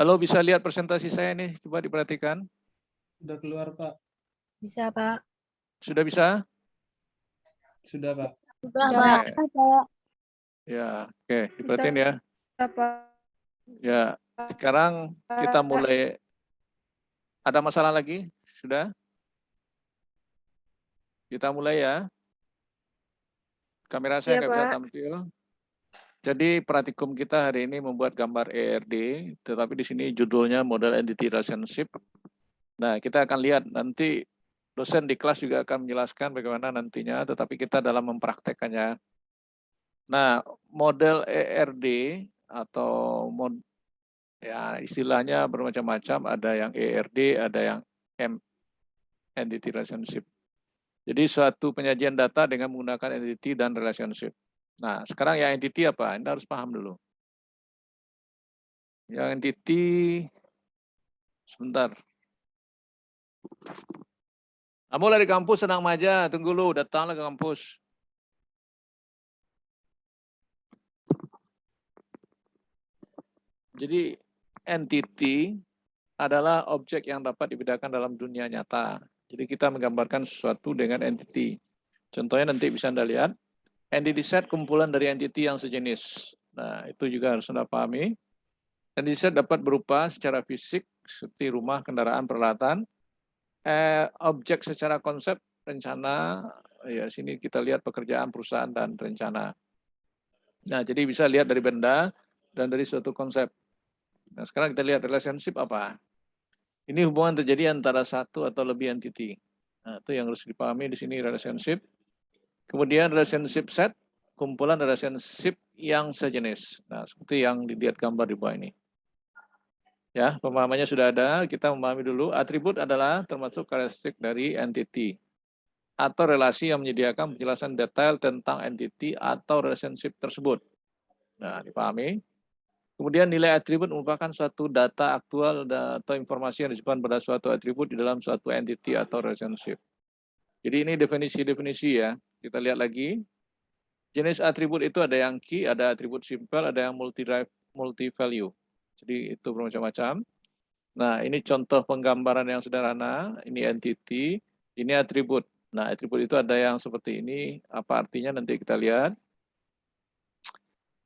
Halo, bisa lihat presentasi saya nih? Coba diperhatikan. Sudah keluar, Pak. Bisa, Pak. Sudah bisa? Sudah, Pak. Sudah, Oke. Pak. Ya, oke. Bisa, Diperhatiin ya. Pak. Ya, sekarang kita mulai. Ada masalah lagi? Sudah? Kita mulai ya. Kamera saya Iya, nggak bisa Pak. tampil. Jadi praktikum kita hari ini membuat gambar ERD, tetapi di sini judulnya Model Entity Relationship. Nah, kita akan lihat nanti dosen di kelas juga akan menjelaskan bagaimana nantinya, tetapi kita dalam mempraktekannya. Nah, model ERD atau ya istilahnya bermacam-macam, ada yang ERD, ada yang Entity Relationship. Jadi suatu penyajian data dengan menggunakan entity dan relationship. Nah, sekarang yang entity apa? Anda harus paham dulu. Yang entity, sebentar. Kamu dari kampus senang aja, tunggu dulu, datanglah ke kampus. Jadi entity adalah objek yang dapat dibedakan dalam dunia nyata. Jadi kita menggambarkan sesuatu dengan entity. Contohnya nanti bisa Anda lihat, entity set kumpulan dari entity yang sejenis. Nah, itu juga harus Anda pahami. Entity set dapat berupa secara fisik, seperti rumah, kendaraan, peralatan. Objek secara konsep, rencana, ya sini kita lihat pekerjaan, perusahaan, dan rencana. Nah, jadi bisa lihat dari benda dan dari suatu konsep. Nah, sekarang kita lihat relationship apa? Ini hubungan terjadi antara satu atau lebih entity. Nah, itu yang harus dipahami di sini relationship. Kemudian relationship set, kumpulan relationship yang sejenis. Nah, seperti yang dilihat gambar di bawah ini. Ya, pemahamannya sudah ada. Kita memahami dulu. Atribut adalah termasuk karakteristik dari entity atau relasi yang menyediakan penjelasan detail tentang entity atau relationship tersebut. Nah, dipahami. Kemudian nilai atribut merupakan suatu data aktual atau informasi yang disimpan pada suatu atribut di dalam suatu entity atau relationship. Jadi ini definisi-definisi ya. Kita lihat lagi. Jenis atribut itu ada yang key, ada atribut simple, ada yang multi-value. Jadi itu bermacam-macam. Nah, ini contoh penggambaran yang sederhana. Ini entity, ini atribut. Nah, atribut itu ada yang seperti ini. Apa artinya nanti kita lihat.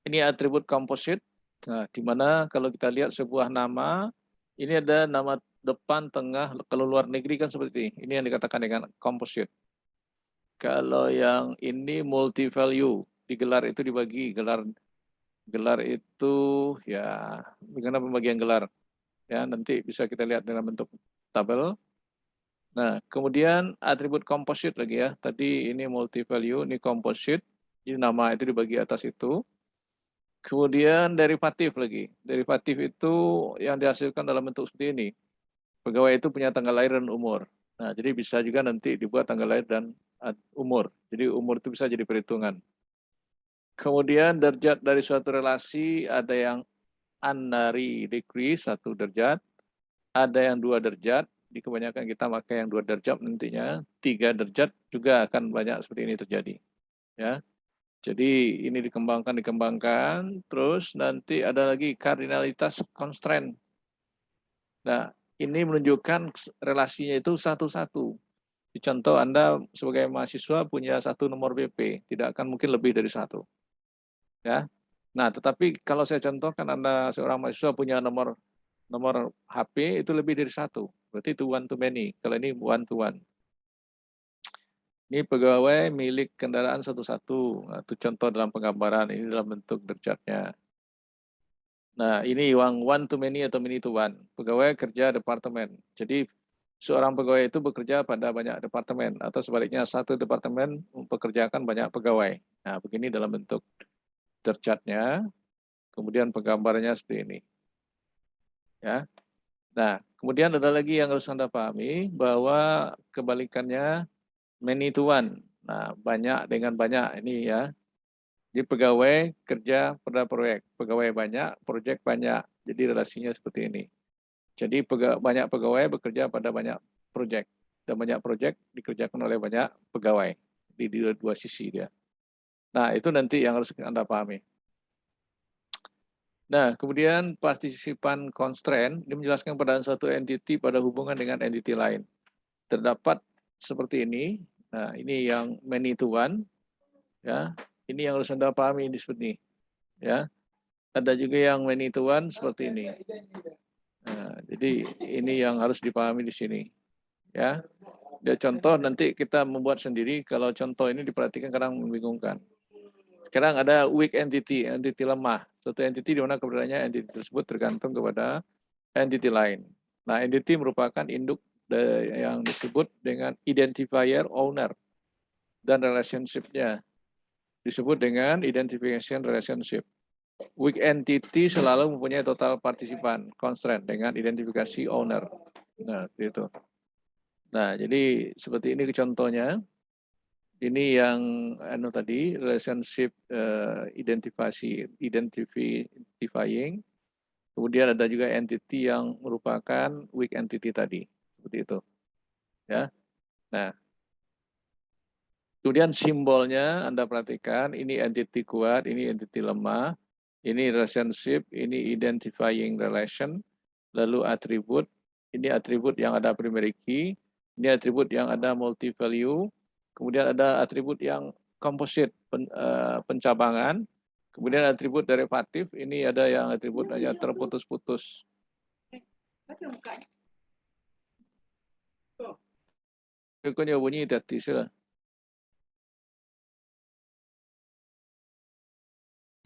Ini atribut composite. Nah, di mana kalau kita lihat sebuah nama, ini ada nama depan, tengah, kalau luar negeri kan seperti ini. Ini yang dikatakan dengan composite. Kalau yang ini multi value, digelar itu dibagi, gelar itu ya bagaimana pembagian gelar. Ya, nanti bisa kita lihat dalam bentuk tabel. Nah, kemudian atribut composite lagi ya. Tadi ini multi value, ini composite. Jadi nama itu dibagi atas itu. Kemudian derivatif lagi. Derivatif itu yang dihasilkan dalam bentuk seperti ini. Pegawai itu punya tanggal lahir dan umur. Nah, jadi bisa juga nanti dibuat tanggal lahir dan umur. Jadi umur itu bisa jadi perhitungan. Kemudian derajat dari suatu relasi ada yang unary degree, 1 derajat. Ada yang 2 derajat. Di kebanyakan kita pakai yang 2 derajat nantinya. 3 derajat juga akan banyak seperti ini terjadi. Ya. Jadi ini dikembangkan, terus nanti ada lagi kardinalitas constraint. Nah, ini menunjukkan relasinya itu satu-satu. Di contoh Anda sebagai mahasiswa punya 1 nomor BP, tidak akan mungkin lebih dari 1. Ya. Nah, tetapi kalau saya contohkan Anda seorang mahasiswa punya nomor HP itu lebih dari 1. Berarti itu one to many. Kalau ini one to one. Ini pegawai milik kendaraan satu-satu. Nah, itu contoh dalam penggambaran, ini dalam bentuk derajatnya. Nah, ini yang one to many atau many to one. Pegawai kerja departemen. Jadi, seorang pegawai itu bekerja pada banyak departemen. Atau sebaliknya, satu departemen mempekerjakan banyak pegawai. Nah, begini dalam bentuk derajatnya. Kemudian penggambarannya seperti ini. Ya. Nah, kemudian ada lagi yang harus Anda pahami, bahwa kebalikannya many to one. Nah, banyak dengan banyak ini ya. Jadi pegawai kerja pada proyek, pegawai banyak, proyek banyak. Jadi relasinya seperti ini. Jadi banyak pegawai bekerja pada banyak proyek. Dan banyak proyek dikerjakan oleh banyak pegawai. Di dua sisi dia. Nah, itu nanti yang harus Anda pahami. Nah, kemudian partisipan constraint ini menjelaskan keberadaan suatu entity pada hubungan dengan entity lain. Terdapat seperti ini. Nah, ini yang many to one. Ya, ini yang harus Anda pahami di sini. Ya, ada juga yang many to one seperti ini. Nah, jadi ini yang harus dipahami di sini. Ya, dia contoh nanti kita membuat sendiri. Kalau contoh ini diperhatikan kadang membingungkan. Sekarang ada weak entity, entity lemah. Suatu entity di mana keberadaannya entity tersebut tergantung kepada entity lain. Nah, entity merupakan induk yang disebut dengan identifier owner dan relationship-nya disebut dengan identification relationship. Weak entity selalu mempunyai total partisipan constraint dengan identifikasi owner. Nah, itu. Nah, jadi seperti ini contohnya. Ini yang tadi relationship identifying. Kemudian ada juga entity yang merupakan weak entity tadi, seperti itu. Ya. Nah, kemudian simbolnya Anda perhatikan, ini entity kuat, ini entity lemah, ini relationship, ini identifying relation, lalu atribut, ini atribut yang ada primary key, ini atribut yang ada multi value, kemudian ada atribut yang composite, pencabangan, kemudian atribut derivatif, ini ada yang atribut hanya terputus-putus. Kau bunyi tadi sudah.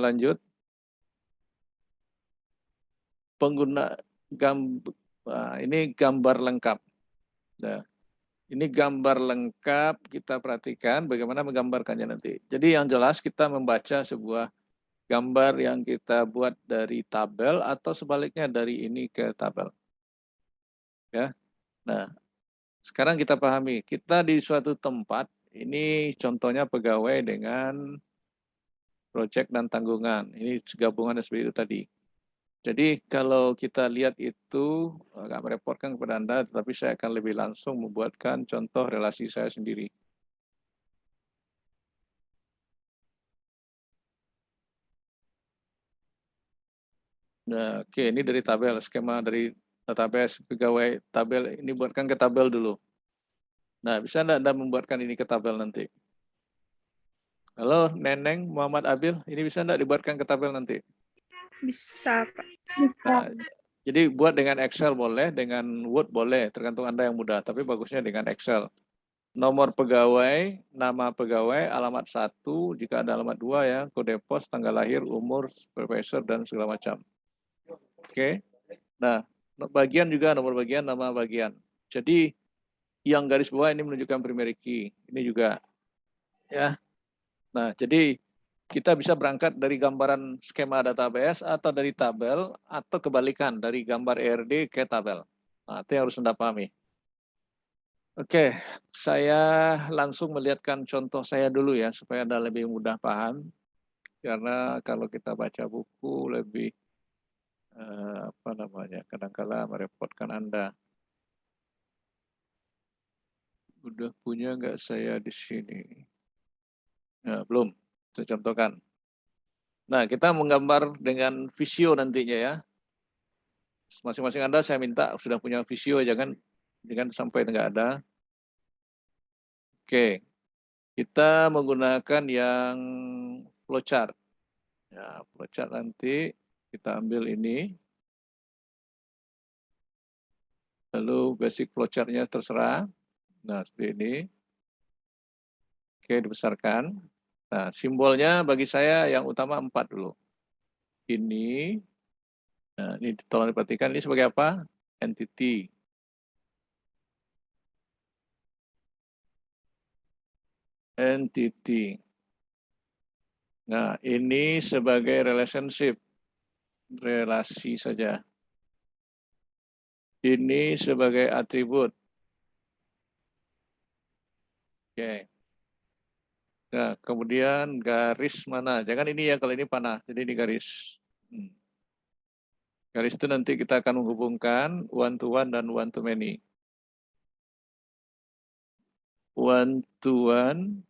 Lanjut. Pengguna ini gambar lengkap. Nah, ini gambar lengkap, kita perhatikan bagaimana menggambarkannya nanti. Jadi yang jelas kita membaca sebuah gambar yang kita buat dari tabel atau sebaliknya dari ini ke tabel. Ya. Nah, sekarang kita pahami, kita di suatu tempat, ini contohnya pegawai dengan proyek dan tanggungan. Ini gabungan seperti itu tadi. Jadi kalau kita lihat itu agak merepotkan kepada Anda, tetapi saya akan lebih langsung membuatkan contoh relasi saya sendiri. Nah, oke, ini dari tabel, skema dari database pegawai tabel, ini buatkan ke tabel dulu. Nah, bisa Anda membuatkan ini ke tabel nanti? Halo, Neneng, Muhammad Abil, ini bisa Anda dibuatkan ke tabel nanti? Bisa, Pak. Nah, jadi buat dengan Excel boleh, dengan Word boleh, tergantung Anda yang mudah, tapi bagusnya dengan Excel. Nomor pegawai, nama pegawai, alamat 1, jika ada alamat 2 ya, kode pos, tanggal lahir, umur, supervisor, dan segala macam. Oke. Nah, bagian juga nomor bagian, nama bagian. Jadi yang garis bawah ini menunjukkan primary key. Ini juga ya. Nah, jadi kita bisa berangkat dari gambaran skema database atau dari tabel atau kebalikan dari gambar ERD ke tabel. Nah, itu yang harus Anda pahami. Oke, saya langsung melihatkan contoh saya dulu ya supaya Anda lebih mudah paham. Karena kalau kita baca buku lebih kadang-kala merepotkan Anda. Udah punya nggak saya di sini? Nah, belum, saya contohkan. Nah, kita menggambar dengan Visio nantinya ya. Masing-masing Anda saya minta sudah punya Visio, jangan sampai nggak ada. Oke, kita menggunakan yang flowchart. Ya, flowchart nanti kita ambil ini. Lalu basic flowchart-nya terserah. Nah, seperti ini. Oke, dibesarkan. Nah, simbolnya bagi saya yang utama 4 dulu. Ini, nah ini tolong diperhatikan, ini sebagai apa? Entity. Entity. Nah, ini sebagai relationship. Relasi saja. Ini sebagai atribut. Oke. Nah, kemudian garis mana? Jangan ini ya, kalau ini panah. Jadi ini garis. Garis itu nanti kita akan menghubungkan one to one dan one to many. One to one,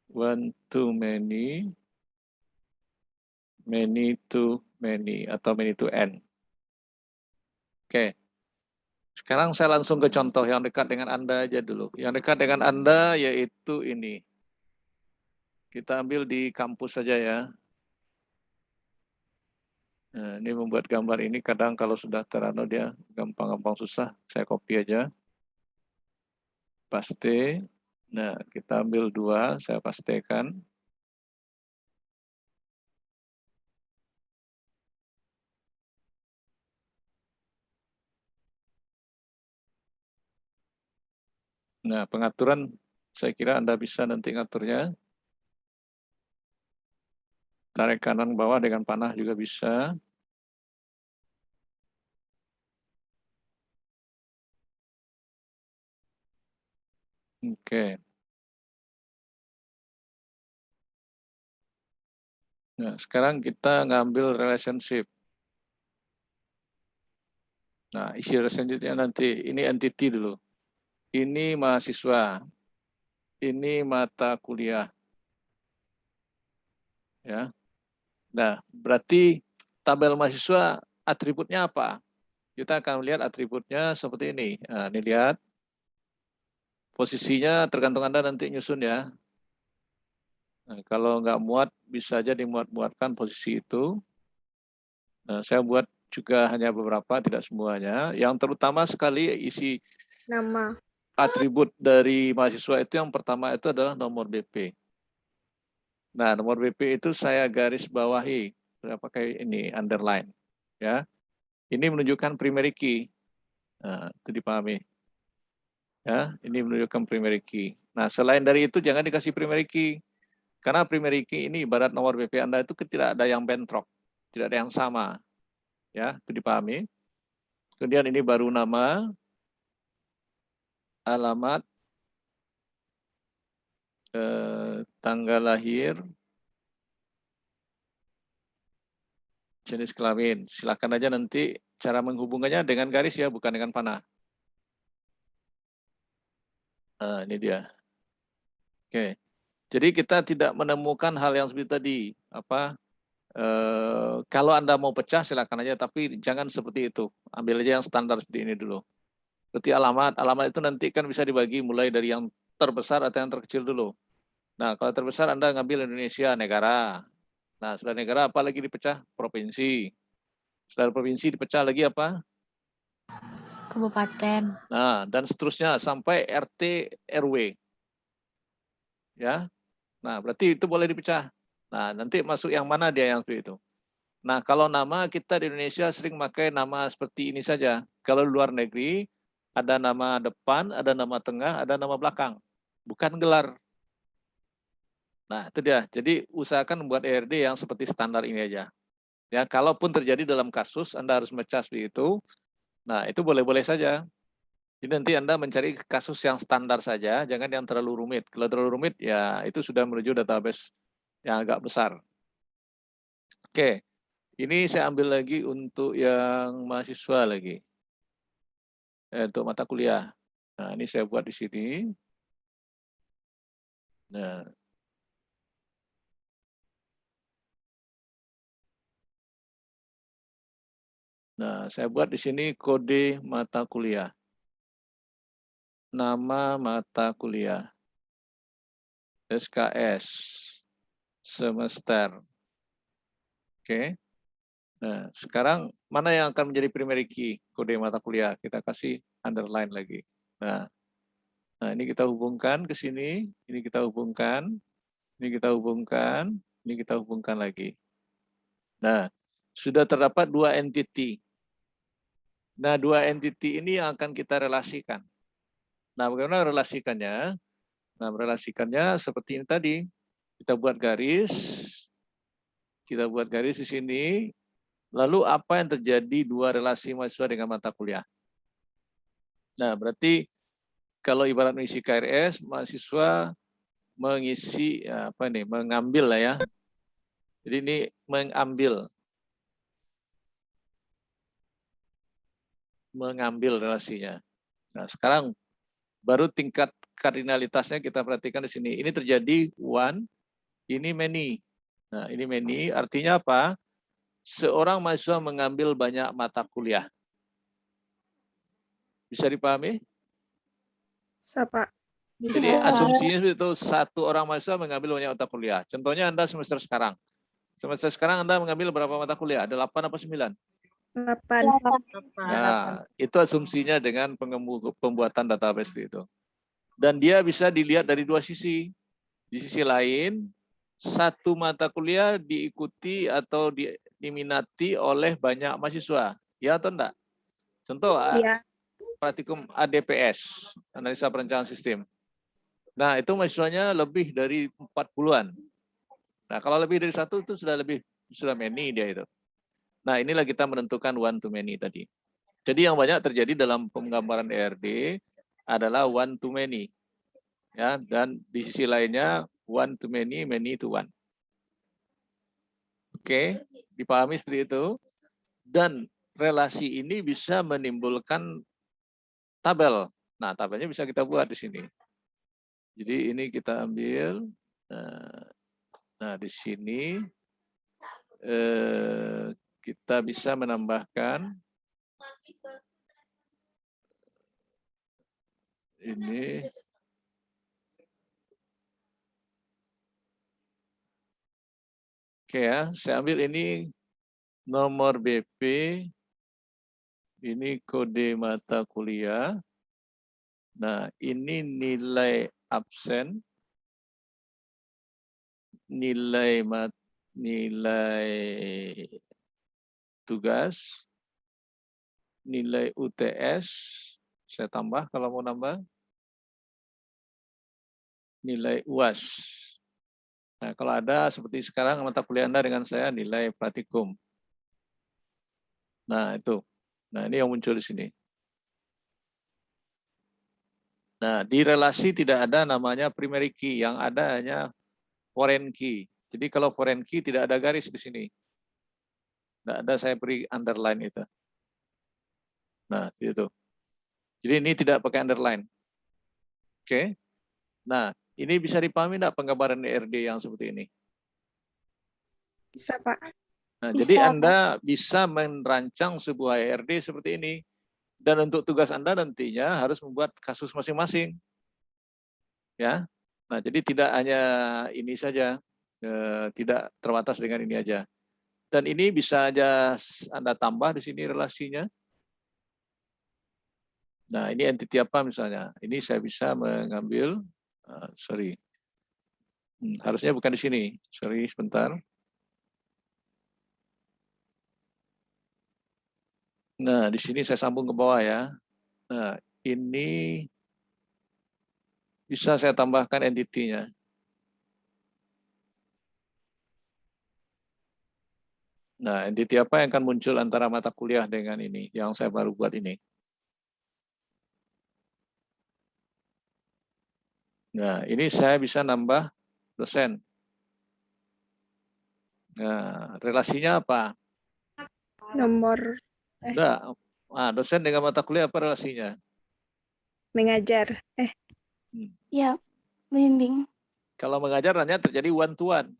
one to many, many to many atau many to n. Oke. Sekarang saya langsung ke contoh yang dekat dengan Anda aja dulu. Yang dekat dengan Anda yaitu ini. Kita ambil di kampus saja ya. Nah, ini membuat gambar ini kadang kalau sudah terano dia gampang-gampang susah. Saya copy aja. Paste. Nah, kita ambil 2, saya pastekan. Nah, pengaturan saya kira Anda bisa nanti ngaturnya. Tarik kanan bawah dengan panah juga bisa. Oke. Nah, sekarang kita ngambil relationship. Nah, isi relationship-nya nanti, ini entity dulu. Ini mahasiswa. Ini mata kuliah. Ya. Nah, berarti tabel mahasiswa atributnya apa? Kita akan melihat atributnya seperti ini. Nah, ini lihat. Posisinya tergantung Anda nanti nyusun ya. Nah, kalau nggak muat, bisa aja dimuat-muatkan posisi itu. Nah, saya buat juga hanya beberapa, tidak semuanya. Yang terutama sekali isi Nama. atribut dari mahasiswa itu yang pertama itu adalah nomor BP. Nah, nomor BP itu saya garis bawahi, saya pakai ini underline, ya. Ini menunjukkan primary key. Nah, itu dipahami. Ya, ini menunjukkan primary key. Nah, selain dari itu jangan dikasih primary key. Karena primary key ini ibarat nomor BP Anda itu tidak ada yang bentrok, tidak ada yang sama. Ya, itu dipahami. Kemudian ini baru nama, alamat, tanggal lahir, jenis kelamin. Silakan aja nanti cara menghubungkannya dengan garis ya, bukan dengan panah. Nah, ini dia. Oke. Jadi kita tidak menemukan hal yang seperti tadi. Kalau Anda mau pecah silakan aja, tapi jangan seperti itu. Ambil aja yang standar seperti ini dulu. Seperti alamat. Alamat itu nanti kan bisa dibagi mulai dari yang terbesar atau yang terkecil dulu. Nah, kalau terbesar Anda ngambil Indonesia, negara. Nah, setelah negara apa lagi dipecah? Provinsi. Setelah provinsi dipecah lagi apa? Kabupaten. Nah, dan seterusnya sampai RT RW. Ya. Nah, berarti itu boleh dipecah. Nah, nanti masuk yang mana dia yang seperti itu. Nah, kalau nama kita di Indonesia sering pakai nama seperti ini saja. Kalau di luar negeri ada nama depan, ada nama tengah, ada nama belakang. Bukan gelar. Nah, itu dia. Jadi usahakan membuat ERD yang seperti standar ini aja. Ya, kalaupun terjadi dalam kasus Anda harus mecah seperti itu. Nah, itu boleh-boleh saja. Jadi nanti Anda mencari kasus yang standar saja, jangan yang terlalu rumit. Kalau terlalu rumit, ya itu sudah menuju database yang agak besar. Oke, ini saya ambil lagi untuk yang mahasiswa lagi. Untuk mata kuliah. Nah, ini saya buat di sini. Nah, saya buat di sini kode mata kuliah. Nama mata kuliah. SKS. Semester. Oke. Nah, sekarang mana yang akan menjadi primary key kode mata kuliah? Kita kasih underline lagi. Nah, ini kita hubungkan ke sini, ini kita hubungkan, ini kita hubungkan, ini kita hubungkan lagi. Nah, sudah terdapat 2 entity. Nah, 2 entity ini yang akan kita relasikan. Nah, bagaimana relasikannya? Nah, merelasikannya seperti ini tadi. Kita buat garis di sini. Lalu apa yang terjadi 2 relasi mahasiswa dengan mata kuliah? Nah, berarti kalau ibarat mengisi KRS, mahasiswa mengisi mengambil lah ya. Jadi ini mengambil relasinya. Nah, sekarang baru tingkat kardinalitasnya kita perhatikan di sini. Ini terjadi one, ini many. Nah, ini many artinya apa? seorang mahasiswa mengambil banyak mata kuliah. Bisa dipahami? Bisa, Pak. Jadi asumsinya itu satu orang mahasiswa mengambil banyak mata kuliah. Contohnya Anda semester sekarang. Semester sekarang Anda mengambil berapa mata kuliah? 8 apa 9? 8. Nah, itu asumsinya dengan pembuatan database itu. Dan dia bisa dilihat dari dua sisi. Di sisi lain, satu mata kuliah diikuti atau diminati oleh banyak mahasiswa. Ya atau enggak? Contoh, Iya. praktikum ADPS, analisa perencanaan sistem. Nah, itu mahasiswanya lebih dari 40-an. Nah, kalau lebih dari satu itu sudah many dia itu. Nah, inilah kita menentukan one to many tadi. Jadi yang banyak terjadi dalam penggambaran ERD adalah one to many. Ya, dan di sisi lainnya one to many, many to one. Oke, dipahami seperti itu. Dan relasi ini bisa menimbulkan tabel. Nah, tabelnya bisa kita buat di sini. Jadi ini kita ambil. Nah, di sini kita bisa menambahkan ini. Oke ya, saya ambil ini nomor BP, ini kode mata kuliah. Nah, ini nilai absen, nilai tugas, nilai UTS, saya tambah kalau mau nambah, nilai UAS. Nah, kalau ada seperti sekarang mata kuliah Anda dengan saya nilai praktikum. Nah, itu. Nah, ini yang muncul di sini. Nah, di relasi tidak ada namanya primary key, yang ada hanya foreign key. Jadi kalau foreign key tidak ada garis di sini. Tidak ada saya beri underline itu. Nah, itu. Jadi ini tidak pakai underline. Oke. Nah, ini bisa dipahami enggak penggambaran ERD yang seperti ini? Bisa, Pak. Nah, jadi Anda bisa merancang sebuah ERD seperti ini. Dan untuk tugas Anda nantinya harus membuat kasus masing-masing. Ya. Nah, jadi tidak hanya ini saja, tidak terbatas dengan ini aja. Dan ini bisa aja Anda tambah di sini relasinya. Nah, ini entity apa misalnya? Ini saya bisa mengambil, harusnya bukan di sini. Sorry, sebentar. Nah, di sini saya sambung ke bawah ya. Nah, ini bisa saya tambahkan entity-nya. Nah, entity apa yang akan muncul antara mata kuliah dengan ini, yang saya baru buat ini. Nah, ini saya bisa nambah dosen. Nah, relasinya apa? Nomor Nah, dosen dengan mata kuliah apa relasinya? mengajar. Ya, bimbing. Kalau mengajar hanya terjadi one to one.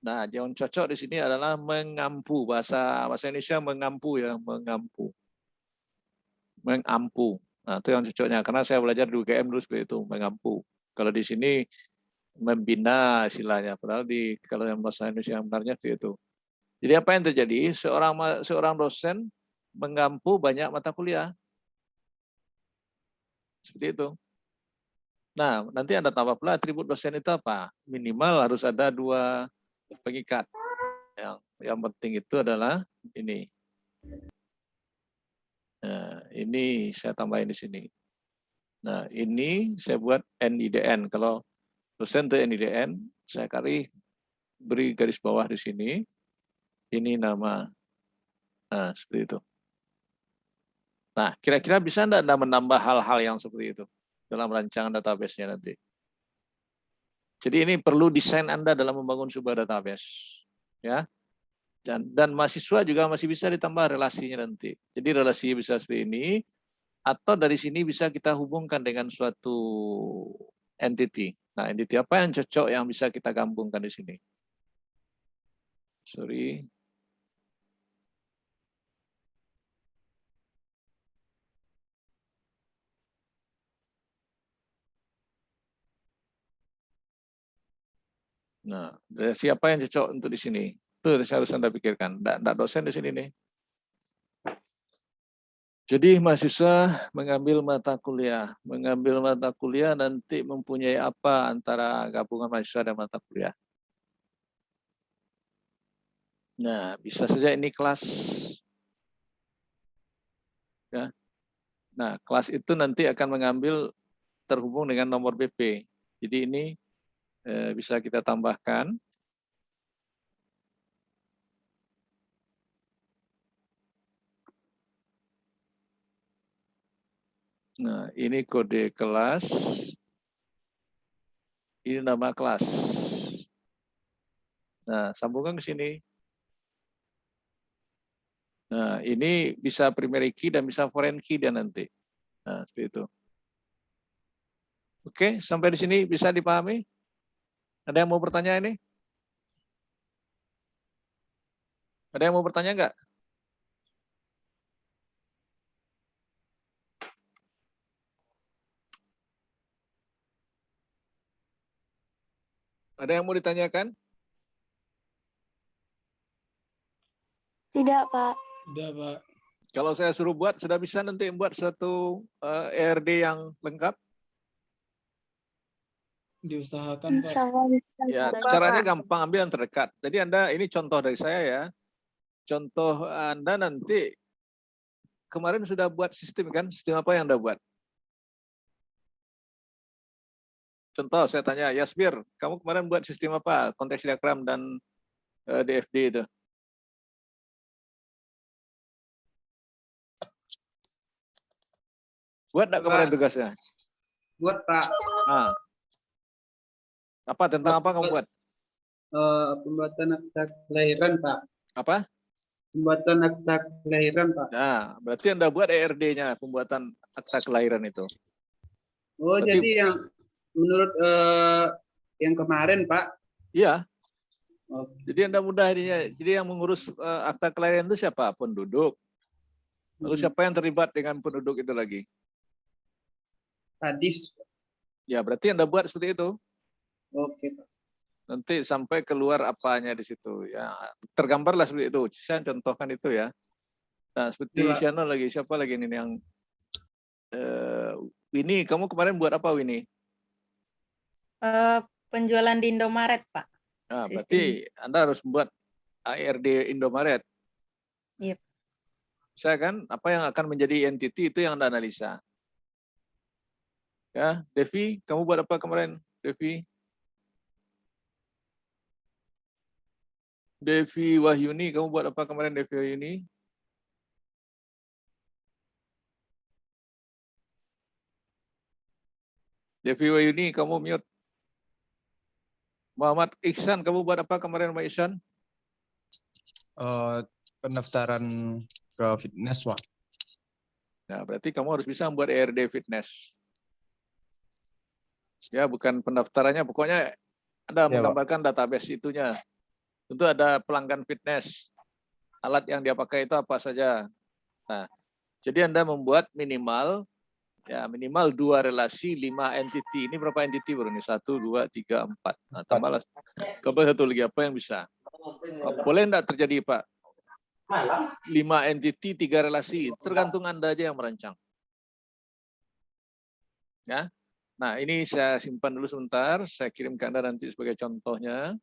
Nah, yang cocok di sini adalah mengampu, bahasa Indonesia mengampu ya, mengampu. Mengampu. Nah, itu yang cocoknya karena saya belajar di UGM dulu seperti itu, mengampu. Kalau di sini membina istilahnya, padahal kalau yang bahasa Indonesia yang benarnya itu. Jadi apa yang terjadi? Seorang dosen mengampu banyak mata kuliah. Seperti itu. Nah, nanti Anda tambah pula atribut dosen itu apa? Minimal harus ada 2 pengikat. Yang penting itu adalah ini. Nah, ini saya tambahin di sini. Nah, ini saya buat NIDN. Kalau dosen itu NIDN, saya beri garis bawah di sini. Ini nama. Nah, seperti itu. Nah, kira-kira bisa Anda menambah hal-hal yang seperti itu dalam rancangan database-nya nanti? Jadi ini perlu desain Anda dalam membangun sebuah database. Ya. Dan mahasiswa juga masih bisa ditambah relasinya nanti. Jadi relasi bisa seperti ini, atau dari sini bisa kita hubungkan dengan suatu entity. Nah, entity apa yang cocok yang bisa kita gabungkan di sini? Sorry. Nah, siapa yang cocok untuk di sini? Itu harus Anda pikirkan. Tidak dosen di sini nih. Jadi mahasiswa mengambil mata kuliah. Mengambil mata kuliah nanti mempunyai apa antara gabungan mahasiswa dan mata kuliah. Nah, bisa saja ini kelas. Ya. Nah, kelas itu nanti akan mengambil terhubung dengan nomor BP. Jadi ini bisa kita tambahkan. Nah, ini kode kelas. Ini nama kelas. Nah, sambungkan ke sini. Nah, ini bisa primary key dan bisa foreign key dia nanti. Nah, seperti itu. Oke, sampai di sini bisa dipahami? Ada yang mau bertanya ini? Ada yang mau bertanya enggak? Ada yang mau ditanyakan? Tidak, Pak. Udah, Pak. Kalau saya suruh buat, sudah bisa nanti membuat suatu ERD yang lengkap? Diusahakan, Pak. Insya Allah bisa, Ya, Pak. caranya gampang, ambil yang terdekat. Jadi Anda, ini contoh dari saya ya. Contoh Anda nanti, kemarin sudah buat sistem kan? Sistem apa yang Anda buat? Contoh saya tanya, Yasbir, kamu kemarin buat sistem apa? Konteks diagram dan DFD itu. Buat enggak kemarin tugasnya? Buat, Pak. Nah, apa tentang apa kamu buat? Pembuatan akta kelahiran, Pak. Apa? Pembuatan akta kelahiran, Pak. Nah, berarti Anda buat ERD-nya, pembuatan akta kelahiran itu. Oh, Berarti, jadi yang menurut yang kemarin, Pak. iya. Oh, Jadi Anda mudah ininya. Jadi yang mengurus akta kelahiran itu siapa? Penduduk. Lalu siapa yang terlibat dengan penduduk itu lagi? hadis. Ya, berarti Anda buat seperti itu. Oke, Pak. Nanti sampai keluar apanya di situ. Ya, tergambarlah seperti itu. Saya contohkan itu ya. Nah, seperti Iya, Pak. Siano lagi. Siapa lagi ini yang Winnie, kamu kemarin buat apa Winnie? Penjualan di Indomaret, Pak. Nah, Sistem. berarti Anda harus membuat ARD Indomaret. Yep. Saya kan apa yang akan menjadi entity itu yang Anda analisa. Ya, Devi, kamu buat apa kemarin, Devi? Devi Wahyuni, kamu buat apa kemarin, Devi Wahyuni? Devi Wahyuni, kamu mute. Muhammad Ihsan, kamu buat apa kemarin, Muhammad Ihsan? Pendaftaran ke fitness, Pak. Nah, berarti kamu harus bisa membuat ERD fitness. Ya, bukan pendaftarannya, pokoknya Anda Ya, menggambarkan database itunya. Tentu ada pelanggan fitness. Alat yang dia pakai itu apa saja. Nah, jadi Anda membuat minimal 2 relasi 5 entity. Ini berapa entity baru nih? 1, 2, 3, 4. Nah, tambah satu lagi apa yang bisa. Boleh enggak terjadi, Pak? 5 entity, 3 relasi. Tergantung Anda aja yang merancang. Ya. Nah, ini saya simpan dulu sebentar. Saya kirim ke Anda nanti sebagai contohnya.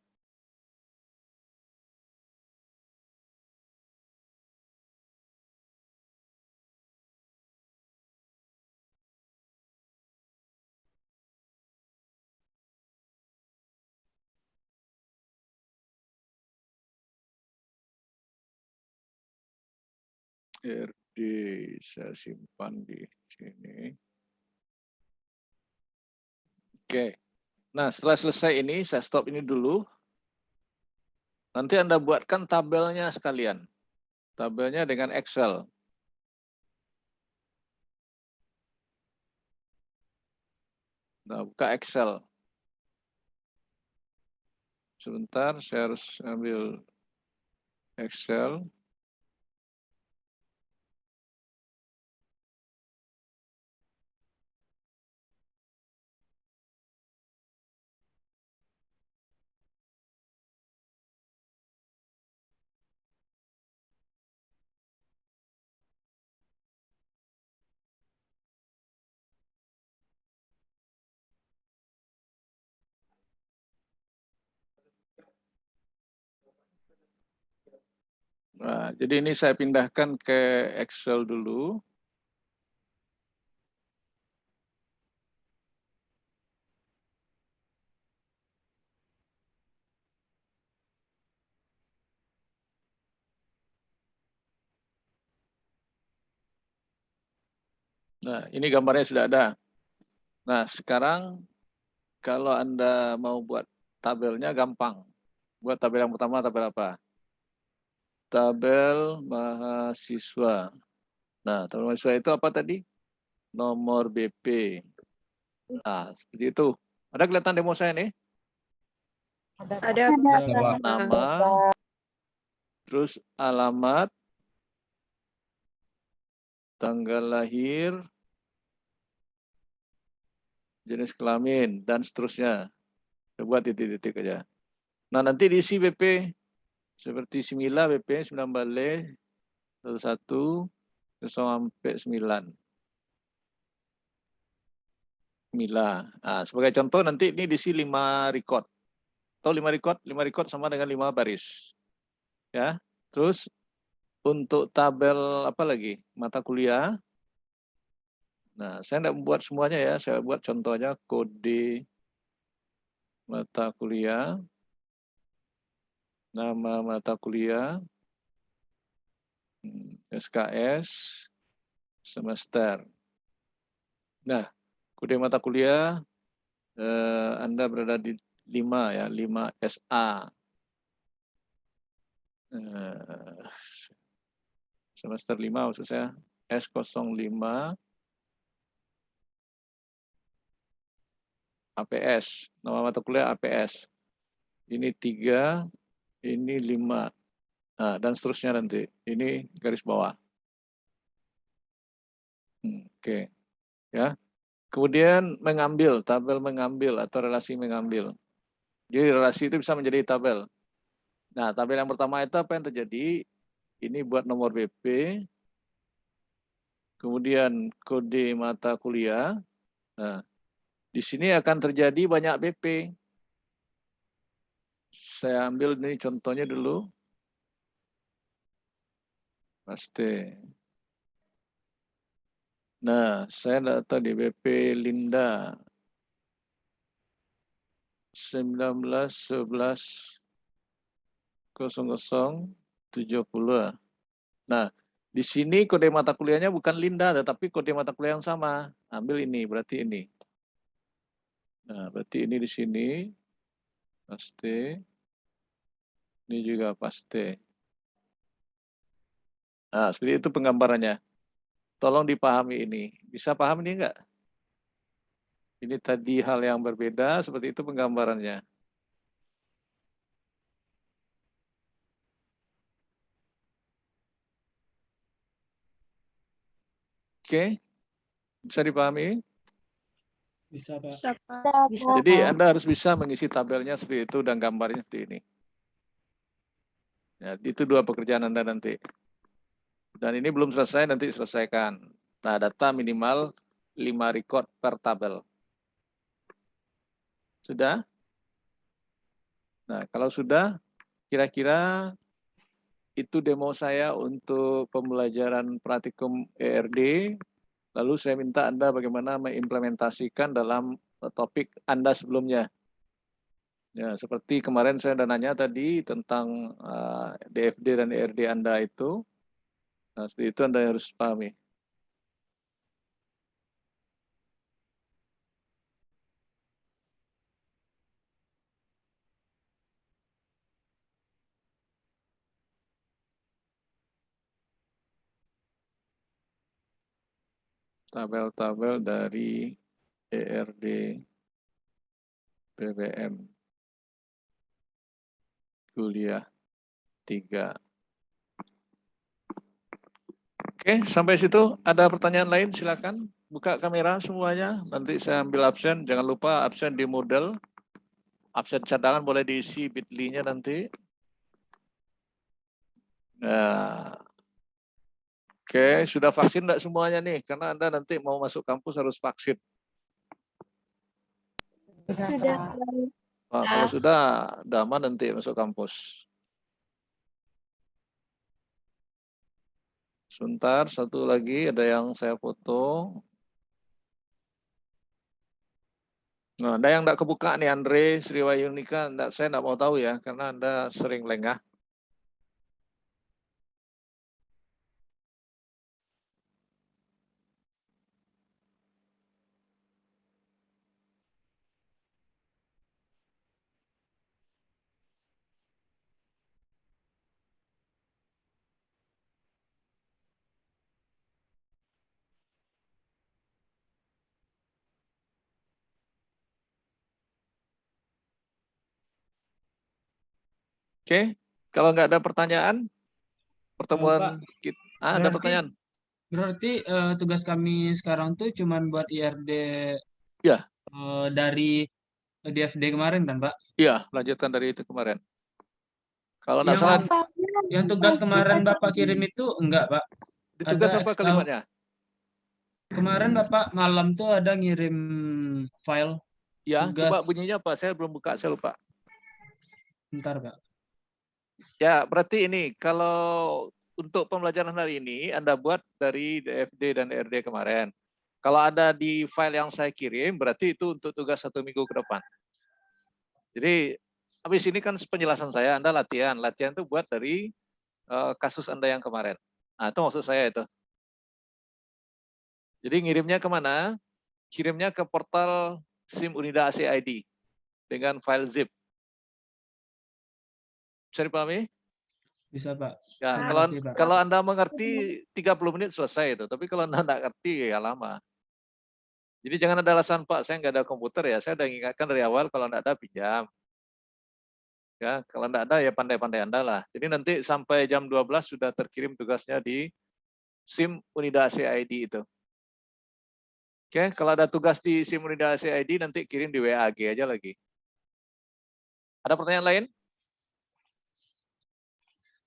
RD saya simpan di sini. Oke. Nah, setelah selesai ini, saya stop ini dulu. Nanti Anda buatkan tabelnya sekalian. Tabelnya dengan Excel. Nah, buka Excel. Sebentar, saya harus ambil Excel. Nah, jadi ini saya pindahkan ke Excel dulu. Nah, ini gambarnya sudah ada. Nah, sekarang kalau Anda mau buat tabelnya gampang. Buat tabel yang pertama, tabel apa? Tabel mahasiswa. Nah, tabel mahasiswa itu apa tadi? Nomor BP. Nah, seperti itu. Ada kelihatan demo saya nih? Ada. Ada, Pak. Nama, terus alamat, tanggal lahir, jenis kelamin, dan seterusnya. Saya buat titik-titik aja. Nah, nanti diisi BP seperti Simila BP 9 Balai 11 sampai 9. Mila. Nah, sebagai contoh nanti ini diisi 5 record. Atau 5 record? 5 record sama dengan 5 baris. Ya. Terus untuk tabel apa lagi? Mata kuliah. Nah, saya tidak membuat semuanya ya. Saya buat contohnya kode mata kuliah. Nama mata kuliah. SKS. Semester. Nah, kode mata kuliah Anda berada di 5 ya, 5 SA. Semester 5 maksud saya S05 APS, nama mata kuliah APS. Ini 3, ini 5. Nah, dan seterusnya nanti. Ini garis bawah. Oke. Ya. Kemudian mengambil, tabel mengambil atau relasi mengambil. Jadi relasi itu bisa menjadi tabel. Nah, tabel yang pertama itu apa yang terjadi? Ini buat nomor BP. Kemudian kode mata kuliah. Nah, di sini akan terjadi banyak BP. Saya ambil ini contohnya dulu. Pasti. Nah, saya data di BP Linda 19/11/00/70. Nah, di sini kode mata kuliahnya bukan Linda, tetapi kode mata kuliah yang sama. Ambil ini, berarti ini. Nah, berarti ini di sini. Pasti. Ini juga pasti. Nah, seperti itu penggambarannya. Tolong dipahami ini. Bisa paham ini enggak? Ini tadi hal yang berbeda, seperti itu penggambarannya. Oke, bisa dipahami? Bisa, Pak. Bisa, Pak. Jadi Anda harus bisa mengisi tabelnya seperti itu dan gambarnya seperti ini. Ya, itu 2 pekerjaan Anda nanti. Dan ini belum selesai, nanti selesaikan. Nah, data minimal 5 record per tabel. Sudah? Nah, kalau sudah, kira-kira itu demo saya untuk pembelajaran praktikum ERD. Lalu saya minta Anda bagaimana mengimplementasikan dalam topik Anda sebelumnya. Ya, seperti kemarin saya sudah nanya tadi tentang DFD dan ERD Anda itu. Nah, seperti itu Anda harus pahami. Tabel-tabel dari ERD BBM kuliah 3. Oke, sampai situ ada pertanyaan lain silakan. Buka kamera semuanya, nanti saya ambil absen. Jangan lupa absen di Moodle. Absen cadangan boleh diisi bit.ly-nya nanti. Nah, oke, sudah vaksin enggak semuanya nih? Karena Anda nanti mau masuk kampus harus vaksin. Sudah. Nah, kalau sudah, aman nanti masuk kampus. Sebentar, satu lagi ada yang saya foto. Nah, ada yang enggak kebuka nih, Andre, Sriwayunika, saya enggak mau tahu ya, karena Anda sering lengah. Oke, kalau nggak ada pertanyaan, pertemuan kita. Ada pertanyaan? Berarti tugas kami sekarang tuh cuman buat IRD Ya. Dari DFD kemarin kan, Pak? Iya, lanjutkan dari itu kemarin. Kalau nggak salah, Yang tugas kemarin Bapak kirim itu enggak, Pak? di tugas Ada apa Excel. kalimatnya? Kemarin Bapak malam tuh ada ngirim file. Ya, tugas. coba bunyinya apa? Saya belum buka, saya lupa. Bentar, Pak. Ya, berarti ini kalau untuk pembelajaran hari ini Anda buat dari DFD dan DRD kemarin. Kalau ada di file yang saya kirim, berarti itu untuk tugas 1 minggu ke depan. Jadi, habis ini kan penjelasan saya, Anda latihan. Latihan itu buat dari kasus Anda yang kemarin. Nah, itu maksud saya itu. Jadi ngirimnya kemana? Kirimnya ke portal SIM Unida ACID dengan file zip. Bisa dipahami? Bisa, Pak. Ya, Terima kalau kasih, Pak. kalau Anda mengerti 30 menit selesai itu. Tapi kalau Anda nggak ngerti ya lama. Jadi jangan ada alasan, Pak, saya nggak ada komputer ya. Saya udah ingatkan dari awal kalau nggak ada pinjam. Ya, kalau nggak ada ya pandai-pandai Anda lah. Jadi nanti sampai jam 12 sudah terkirim tugasnya di SIM Unida ACID itu. Oke, kalau ada tugas di SIM Unida ACID nanti kirim di WAG aja lagi. Ada pertanyaan lain?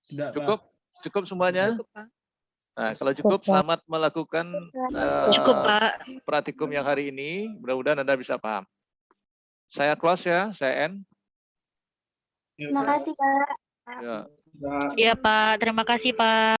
Sudah, Cukup? Pak. Cukup semuanya? Cukup, Pak. Nah, kalau cukup, selamat melakukan Cukup, Pak. praktikum yang hari ini. Mudah-mudahan Anda bisa paham. Saya close ya, saya end. Terima kasih, Pak. Ya. Iya, Pak. Terima kasih, Pak.